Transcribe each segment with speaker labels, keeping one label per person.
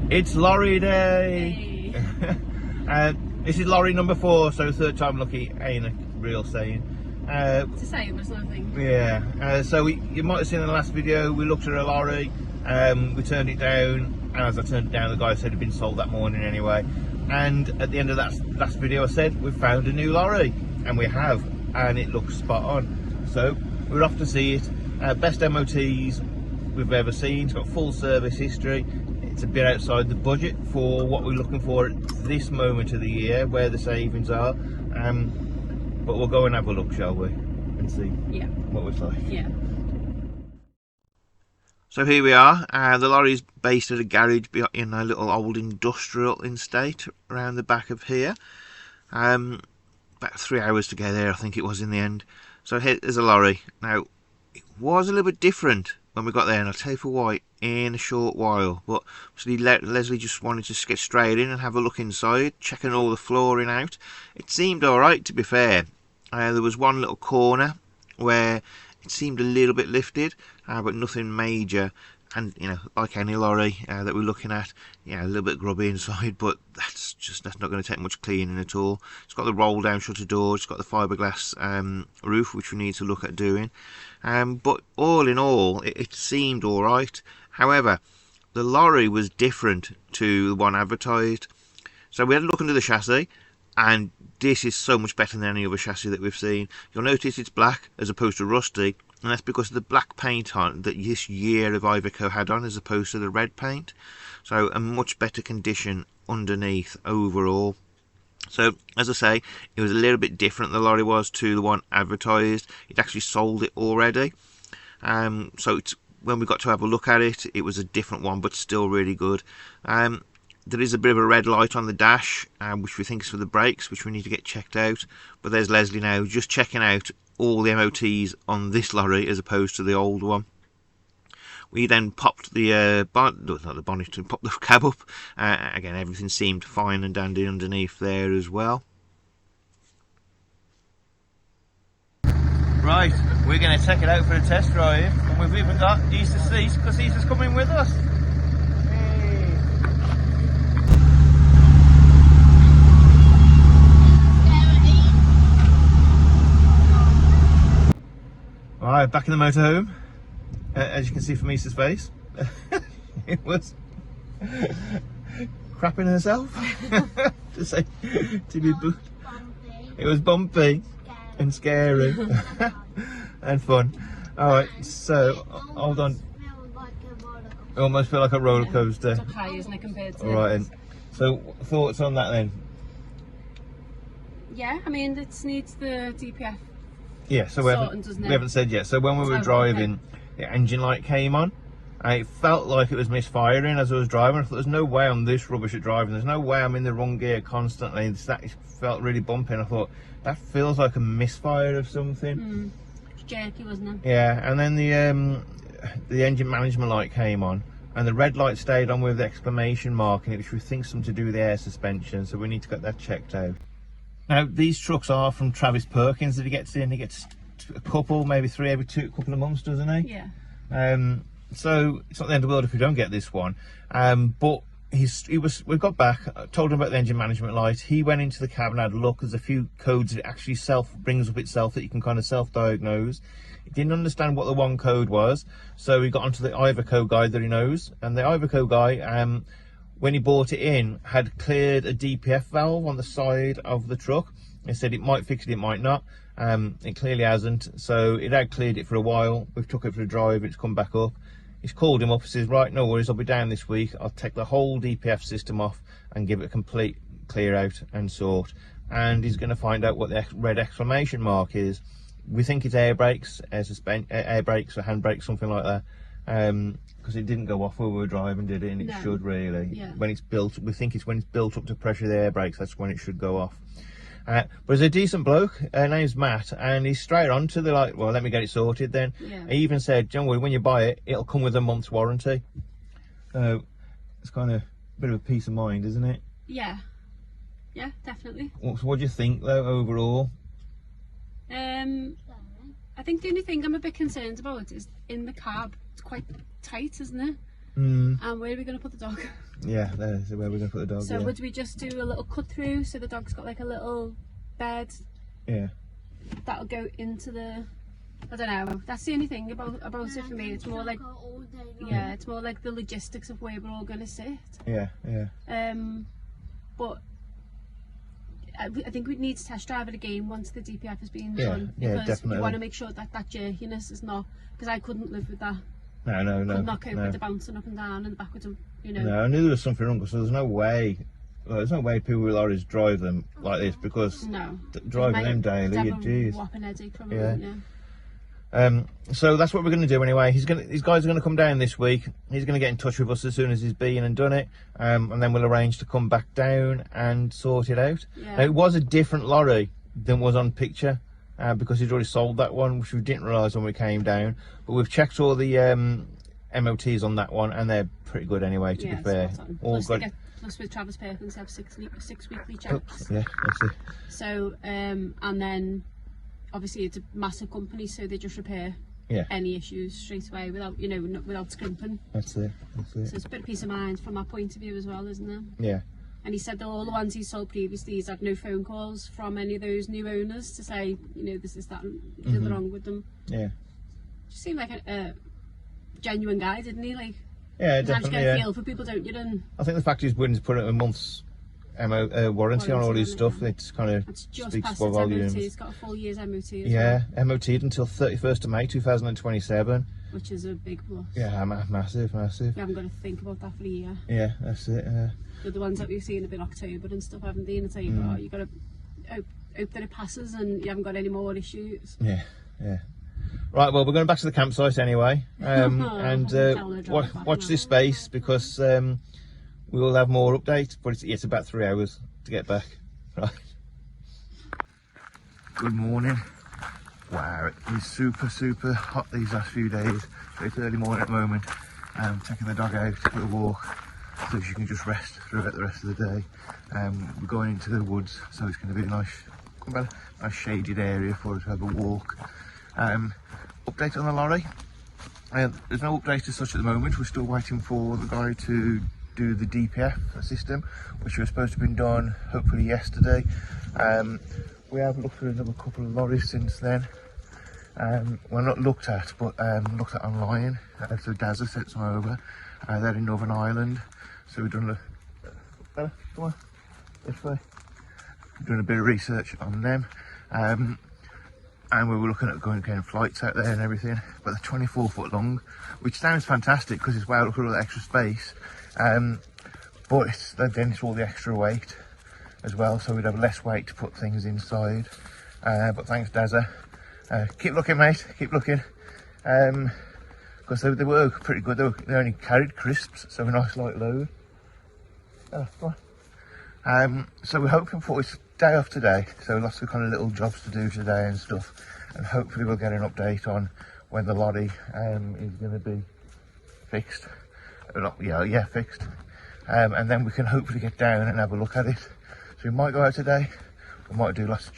Speaker 1: It's lorry day!
Speaker 2: Hey.
Speaker 1: This is lorry number 4, so third time lucky ain't a real saying.
Speaker 2: It's a saying, there's nothing.
Speaker 1: Yeah, so you might have seen in the last video, we looked at a lorry, we turned it down, and as I turned it down, the guy said it had been sold that morning anyway. And at the end of that last video I said, we've found a new lorry, and we have, and it looks spot on. So we're off to see it. Best MOTs we've ever seen. It's got full service history. It's a bit outside the budget for what we're looking for at this moment of the year, where the savings are. But we'll go and have a look, shall we? And see what it's like.
Speaker 2: Yeah.
Speaker 1: So here we are. The lorry's based at a garage in a little old industrial estate around the back of here. About 3 hours to get there, I think it was in the end. So here's a lorry. Now, it was a little bit different when we got there, and I'll tell you for why in a short while. But obviously Leslie just wanted to get straight in and have a look inside, checking all the flooring out. It seemed alright, to be fair. There was one little corner where it seemed a little bit lifted, but nothing major. And you know, like any lorry that we're looking at, a little bit grubby inside, but that's not going to take much cleaning at all. It's got the roll down shutter door, it's got the fiberglass roof, which we need to look at doing. But all in all, it seemed all right. However, the lorry was different to the one advertised. So we had a look under the chassis, and this is so much better than any other chassis that we've seen. You'll notice it's black as opposed to rusty, and that's because of the black paint on that this year of Iveco had on as opposed to the red paint. So a much better condition underneath overall. So as I say, it was a little bit different, the lorry was, to the one advertised. It actually sold it already. So when we got to have a look at it, it was a different one, but still really good. There is a bit of a red light on the dash, which we think is for the brakes, which we need to get checked out. But there's Leslie now, just checking out all the MOTs on this lorry as opposed to the old one. We then popped the popped the cab up. Again, everything seemed fine and dandy underneath there as well. Right, we're going to take it out for a test drive, and we've even got Easter seats because Easter's coming with us. Alright, back in the motorhome. As you can see from Easter's face, it was crapping herself. It was bumpy and scary and fun. Alright, so hold on. It almost feel like a roller coaster.
Speaker 2: It's up high, isn't it, compared to
Speaker 1: Alright, so thoughts on that then?
Speaker 2: Yeah, I mean, it needs the DPF.
Speaker 1: Yeah, so we haven't said yet. So when we were driving, the engine light came on, and it felt like it was misfiring as I was driving. I thought, there's no way I'm this rubbish at driving. There's no way I'm in the wrong gear constantly. That felt really bumpy, and I thought, that feels like a misfire of something.
Speaker 2: It's jerky, wasn't it?
Speaker 1: Yeah, and then the engine management light came on, and the red light stayed on with the exclamation mark in it, which we think is something to do with the air suspension, so we need to get that checked out. Now, these trucks are from Travis Perkins that he gets in. He gets a couple, maybe 3 every couple of months, doesn't he?
Speaker 2: Yeah.
Speaker 1: So it's not the end of the world if we don't get this one. But we got back, told him about the engine management light. He went into the cab and had a look. There's a few codes that it actually brings up itself that you can kind of self-diagnose. He didn't understand what the one code was, so he got onto the Iveco guy that he knows. And the Iveco guy, when he bought it in, had cleared a DPF valve on the side of the truck. He said it might fix it, it might not. It clearly hasn't, so it had cleared it for a while. We've took it for a drive, it's come back up. He's called him up and says, right, no worries, I'll be down this week. I'll take the whole DPF system off and give it a complete clear out and sort. And he's going to find out what the red exclamation mark is. We think it's air brakes, air brakes or hand brakes, something like that. Because it didn't go off while we were driving, did it? And it should really.
Speaker 2: Yeah.
Speaker 1: When it's built, we think it's when it's built up to pressure of the air brakes, that's when it should go off. But he's a decent bloke, name's Matt, and he's straight on to the well, let me get it sorted then.
Speaker 2: Yeah.
Speaker 1: He even said, John, when you buy it, it'll come with a month's warranty. So it's kind of a bit of a peace of mind, isn't it?
Speaker 2: Yeah. Yeah, definitely.
Speaker 1: So what do you think though, overall?
Speaker 2: I think the only thing I'm a bit concerned about is in the cab. It's quite tight, isn't it? And where are we going to put the dog?
Speaker 1: Yeah, there's where we're going to put the dog.
Speaker 2: So would we just do a little cut through so the dog's got like a little bed?
Speaker 1: Yeah.
Speaker 2: That'll go into the. I don't know. That's the only thing about it for me. It's more like, yeah, it's more like the logistics of where we're all going to sit.
Speaker 1: Yeah.
Speaker 2: But I think we'd need to test drive it again once the DPF has been done.
Speaker 1: Yeah,
Speaker 2: because
Speaker 1: definitely.
Speaker 2: we want to make sure that jerkiness is not, because I couldn't live with that.
Speaker 1: No.
Speaker 2: Could not cope with the bouncing up and down and the backwards,
Speaker 1: No, I knew there was something wrong, so there's no way. Well, there's no way people with lorries drive them like this, because driving them daily, jeez.
Speaker 2: Whopping headache from it, yeah.
Speaker 1: So that's what we're going to do anyway. These guys are going to come down this week. He's going to get in touch with us as soon as he's been and done it, and then we'll arrange to come back down and sort it out.
Speaker 2: Yeah.
Speaker 1: Now, it was a different lorry than was on picture, because he'd already sold that one, which we didn't realise when we came down. But we've checked all the MOTs on that one, and they're pretty good anyway, to be fair. All good.
Speaker 2: Plus with Travis Perkins, they have six weekly checks.
Speaker 1: Yeah, that's it.
Speaker 2: So, and then obviously it's a massive company, so they just repair any issues straight away without, without scrimping.
Speaker 1: That's it.
Speaker 2: So it's a bit of peace of mind from that point of view as well, isn't it?
Speaker 1: Yeah.
Speaker 2: And he said that all the ones he sold previously, he's had no phone calls from any of those new owners to say, this is that and the other wrong with them.
Speaker 1: Yeah.
Speaker 2: Just seemed like a genuine guy, didn't he? Like,
Speaker 1: yeah,
Speaker 2: sometimes
Speaker 1: definitely.
Speaker 2: you get a feel for people, don't you? And
Speaker 1: I think the fact he's willing to put a month's warranty on all his stuff, it's kind of speaks for volumes.
Speaker 2: It's got a full year's MOT as
Speaker 1: well. MOT'd until 31st of May 2027.
Speaker 2: Which is a big plus.
Speaker 1: Yeah, massive.
Speaker 2: We haven't got to think about that for a year.
Speaker 1: Yeah, that's it.
Speaker 2: The ones that we've seen have been October and stuff, haven't they? And it's like, you've got to hope that it passes and you haven't got any more issues.
Speaker 1: Yeah. Right, well, we're going back to the campsite anyway, and watch this space, because we will have more updates, but it's about 3 hours to get back. Right. Good morning. Wow, it's super hot these last few days. So it's early morning at the moment. Taking the dog out for a walk so she can just rest throughout the rest of the day. We're going into the woods, so it's going to be a nice shaded area for us to have a walk. Update on the lorry. There's no update as such at the moment. We're still waiting for the guy to do the DPF system, which was supposed to have been done hopefully yesterday. We have looked at another couple of lorries since then. Well, not looked at, but looked at online. So Dazza sent some over. They're in Northern Ireland, so we've done come on, this way. We're doing a bit of research on them. And we were looking at getting flights out there and everything, but they're 24 foot long, which sounds fantastic because it's look at all the extra space, but then it's all the extra weight as well, so we'd have less weight to put things inside. But thanks, Dazza. Keep looking, mate, keep looking, because they were pretty good. They only carried crisps, so a nice light load. So we're hoping for it's day off today, so lots of kind of little jobs to do today and stuff, and hopefully we'll get an update on when the lorry is going to be fixed. Fixed, and then we can hopefully get down and have a look at it. So we might go out today, we might do lots of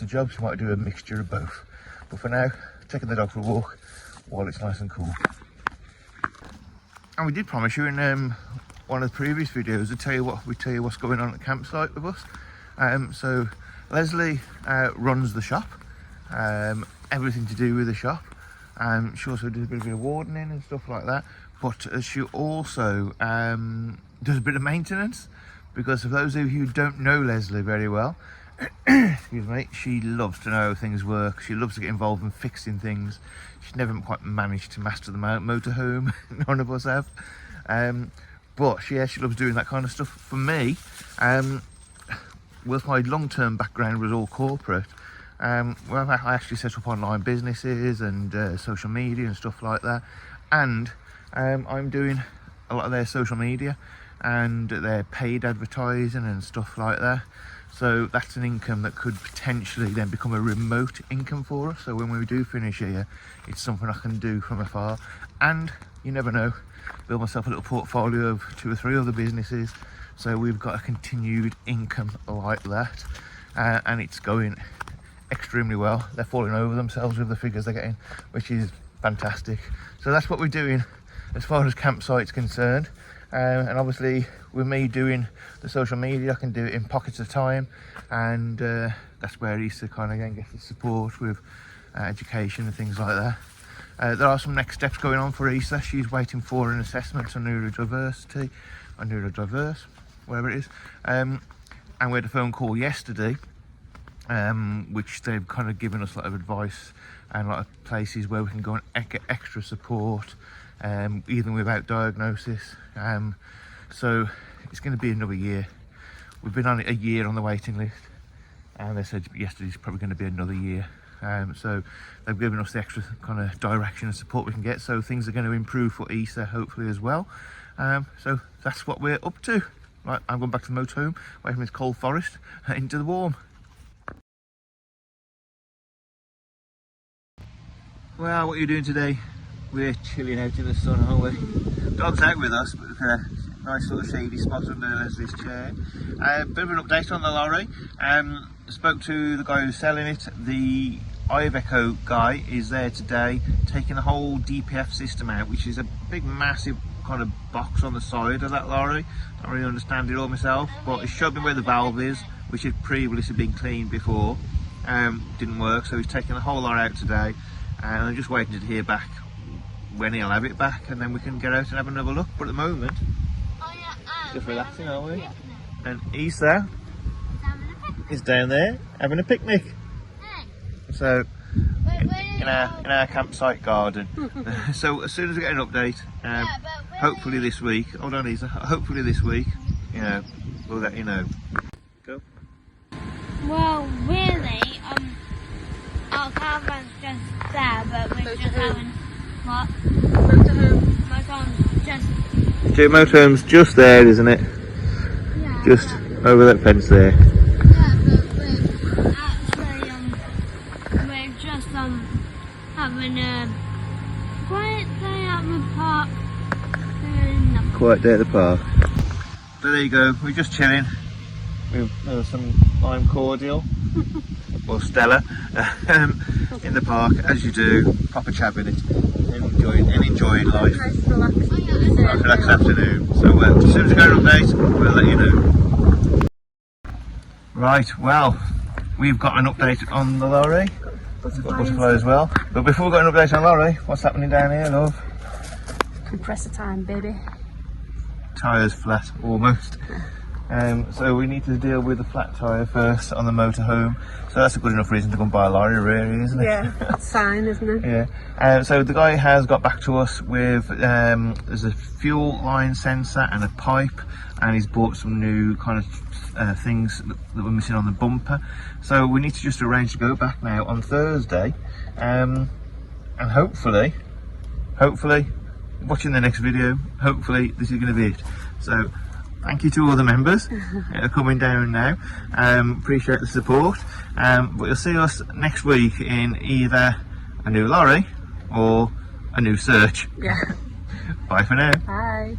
Speaker 1: jobs, we might do a mixture of both, but for now, taking the dog for a walk while it's nice and cool. And we did promise you in one of the previous videos to tell you what's going on at the campsite with us. So Leslie runs the shop, everything to do with the shop. She also does a bit of wardening and stuff like that, but she also does a bit of maintenance, because for those of you who don't know Leslie very well, excuse me, she loves to know how things work. She loves to get involved in fixing things. She's never quite managed to master the motorhome. None of us have, but she loves doing that kind of stuff. For me, whilst my long-term background was all corporate, I actually set up online businesses and social media and stuff like that, and I'm doing a lot of their social media and their paid advertising and stuff like that. So that's an income that could potentially then become a remote income for us. So when we do finish here, it's something I can do from afar, and you never know, build myself a little portfolio of 2 or 3 other businesses. So we've got a continued income like that, and it's going extremely well. They're falling over themselves with the figures they're getting, which is fantastic. So that's what we're doing as far as campsites concerned. And obviously with me doing the social media, I can do it in pockets of time, and that's where Easter kind of again gets the support with education and things like that. There are some next steps going on for Easter. She's waiting for an assessment on neurodiversity, or neurodiverse, whatever it is. And we had a phone call yesterday, which they've kind of given us a lot of advice and a lot of places where we can go and get extra support, even without diagnosis. So it's going to be another year. We've been on it a year on the waiting list, and they said yesterday's probably going to be another year. So they've given us the extra kind of direction and support we can get, so things are going to improve for Easter hopefully as well. So that's what we're up to. Right, I'm going back to the motorhome away from this cold forest into the warm. Well, what are you doing today? We're chilling out in the sun, aren't we? Dog's out with us, but we've got a nice little shady spot under Leslie's chair. Bit of an update on the lorry. Spoke to the guy who's selling it. The Iveco guy is there today, taking the whole DPF system out, which is a big massive kind of box on the side of that lorry. Don't really understand it all myself, but he showed me where the valve is, which had previously been cleaned before. Didn't work, so he's taking the whole lorry out today, and I'm just waiting to hear back when he'll have it back, and then we can get out and have another look. But at the moment, just relaxing, aren't we? And Isa is down there having a picnic. So in our campsite garden. So as soon as we get an update, hopefully this week, hold on Isa, hopefully this week, you know, we'll let you know. Go.
Speaker 3: Well, really, our caravan's just there, but we're just having what? Motorhome's just...
Speaker 1: Your motorhome's just there, isn't it?
Speaker 3: Yeah.
Speaker 1: Just over that fence there.
Speaker 3: Yeah, but we're actually, we're just, having a quiet day at the park. Doing nothing.
Speaker 1: Quiet day at the park. So there you go, we're just chilling with some lime cordial, or Stella, in the park, as you do, proper chabbing it, and enjoying life.
Speaker 2: Nice relaxed
Speaker 1: Nice relaxed afternoon. So as soon as we get an update, we'll let you know. Right, well, we've got an update on the lorry. We've got butterfly as well. But before we've got an update on lorry, what's happening down here, love?
Speaker 2: compressor time, baby.
Speaker 1: Tyres flat, almost. So we need to deal with the flat tyre first on the motorhome. So that's a good enough reason to go and buy a lorry, really, isn't it?
Speaker 2: Yeah, it's fine, isn't it?
Speaker 1: Yeah. So the guy has got back to us with there's a fuel line sensor and a pipe, and he's bought some new kind of things that were missing on the bumper. So we need to just arrange to go back now on Thursday, and hopefully, watching the next video, hopefully this is going to be it. So thank you to all the members that are coming down now. Appreciate the support. But you'll see us next week in either a new lorry or a new search.
Speaker 2: Yeah.
Speaker 1: Bye for now.
Speaker 2: Bye.